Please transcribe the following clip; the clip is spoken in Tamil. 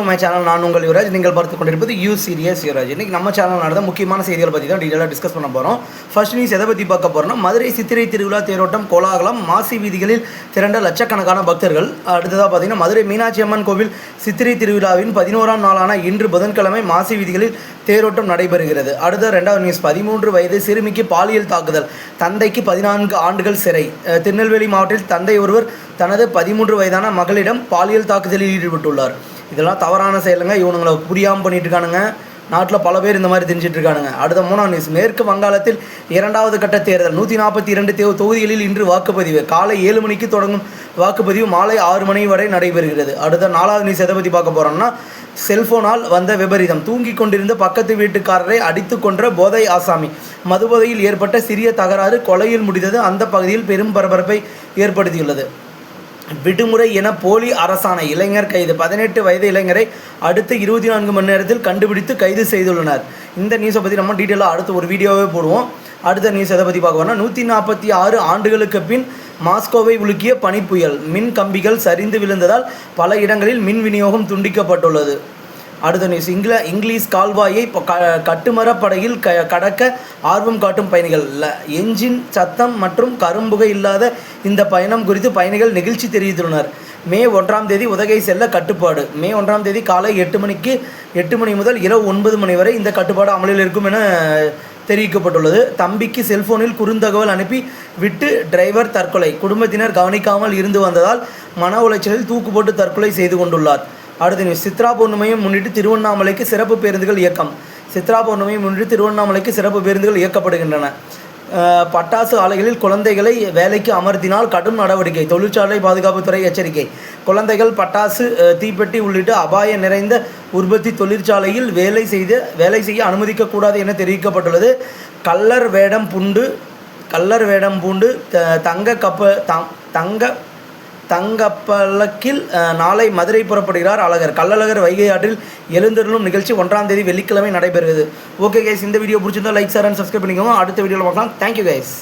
To my channel. நான் உங்கள் யுவராஜ். நீங்கள் பார்த்து கொண்டிருப்பது யூ சீரியஸ் யுவராஜ். இன்றைக்கி நம்ம சேனல் நடந்த முக்கியமான செய்திகளை பற்றி தான் டீட்டெயிலாக டிஸ்கஸ் பண்ண போகிறோம். ஃபர்ஸ்ட் நியூஸ் எதை பற்றி பார்க்க போகிறோம்னா, மதுரை சித்திரை திருவிழா தேரோட்டம் கோலாகலம், மாசி வீதிகளில் திரண்ட லட்சக்கணக்கான பக்தர்கள். அடுத்ததாக பார்த்தீங்கன்னா, மதுரை மீனாட்சி அம்மன் கோவில் சித்திரை திருவிழாவின் 11ஆம் நாளான இன்று புதன்கிழமை மாசி வீதிகளில் தேரோட்டம் நடைபெறுகிறது. அடுத்த 2வது நியூஸ், 13 வயது சிறுமிக்கு பாலியல் தாக்குதல், தந்தைக்கு 14 ஆண்டுகள் சிறை. திருநெல்வேலி மாவட்டத்தில் தந்தை ஒருவர் தனது 13 வயதான மகளிடம் பாலியல் தாக்குதலில் ஈடுபட்டுள்ளார். இதெல்லாம் தவறான செயலுங்க. இவனுங்களை புரியாமல் பண்ணிட்டு இருக்கானுங்க. நாட்டில் பல பேர் இந்த மாதிரி தெரிஞ்சிட்டு இருக்கானுங்க. அடுத்த 3ஆம் நியூஸ், மேற்கு வங்காளத்தில் 2வது கட்ட தேர்தல் 142 தொகுதிகளில் இன்று வாக்குப்பதிவு. காலை 7 மணிக்கு தொடங்கும் வாக்குப்பதிவு மாலை 6 மணி வரை நடைபெறுகிறது. அடுத்த 4வது நியூஸ் எதை பற்றி பார்க்க போகிறோம்னா, செல்போனால் வந்த விபரீதம், தூங்கி கொண்டிருந்த பக்கத்து வீட்டுக்காரரை அடித்து கொன்ற போதை ஆசாமி. மதுபோதையில் ஏற்பட்ட சிறிய தகராறு கொலையில் முடிந்தது. அந்த பகுதியில் பெரும் பரபரப்பை ஏற்படுத்தியுள்ளது. விடுமுறை என போலி அரசாணை, இளைஞர் கைது. 18 வயது இளைஞரை அடுத்த 24 மணி நேரத்தில் கண்டுபிடித்து கைது செய்துள்ளனர். இந்த நியூஸை பற்றி நம்ம டீட்டெயிலாக அடுத்து ஒரு வீடியோவே போடுவோம். அடுத்த நியூஸ் எதை பற்றி பார்க்க போனால், 146 ஆண்டுகளுக்கு பின் மாஸ்கோவை உலுக்கிய பனிப்புயல், மின் கம்பிகள் சரிந்து விழுந்ததால் பல இடங்களில் மின் விநியோகம் துண்டிக்கப்பட்டுள்ளது. அடுத்த நியூஸ், இங்கிலீஷ் கால்வாயை கட்டுமரப்படையில் கடக்க ஆர்வம் காட்டும் பயணிகள். என்ஜின் சத்தம் மற்றும் கரும்புகை இல்லாத இந்த பயணம் குறித்து பயணிகள் நெகிழ்ச்சி தெரிவித்துள்ளனர். மே 1ஆம் தேதி உதகை செல்ல கட்டுப்பாடு. மே 1ஆம் தேதி காலை 8 மணி முதல் இரவு 9 மணி வரை இந்த கட்டுப்பாடு அமலில் இருக்கும் என தெரிவிக்கப்பட்டுள்ளது. தம்பிக்கு செல்போனில் குறுந்தகவல் அனுப்பி விட்டு டிரைவர் தற்கொலை. குடும்பத்தினர் கவனிக்காமல் இருந்து வந்ததால் மன உளைச்சலில் தூக்கு போட்டு தற்கொலை செய்து கொண்டுள்ளார். அடுத்த நியூஸ், சித்ரா பௌர்ணமியை முன்னிட்டு திருவண்ணாமலைக்கு சிறப்பு பேருந்துகள் இயக்கம். சித்ரா பௌர்ணமியை முன்னிட்டு திருவண்ணாமலைக்கு சிறப்பு பேருந்துகள் இயக்கப்படுகின்றன. பட்டாசு ஆலைகளில் குழந்தைகளை வேலைக்கு அமர்த்தினால் கடும் நடவடிக்கை. தொழிற்சாலை பாதுகாப்புத்துறை எச்சரிக்கை. குழந்தைகள் பட்டாசு, தீப்பெட்டி உள்ளிட்ட அபாய நிறைந்த உற்பத்தி தொழிற்சாலையில் வேலை செய்ய அனுமதிக்கக்கூடாது என தெரிவிக்கப்பட்டுள்ளது. கள்ளர் வேடம் பூண்டு தங்கப்பல்லக்கில் நாளை மதுரை புறப்படுகிறார் அழகர். கள்ளழகர் வைகை ஆற்றில் எழுந்தருளும் நிகழ்ச்சி 1ஆம் தேதி வெள்ளிக்கிழமை நடைபெறுகிறது. ஓகே கைஸ், இந்த வீடியோ பிடிச்சிருந்தா லைக், ஷேர் அண்ட் சப்ஸ்கிரைப் பண்ணிக்கோங்க. அடுத்த வீடியோவில் பார்க்கலாம். Thank you guys.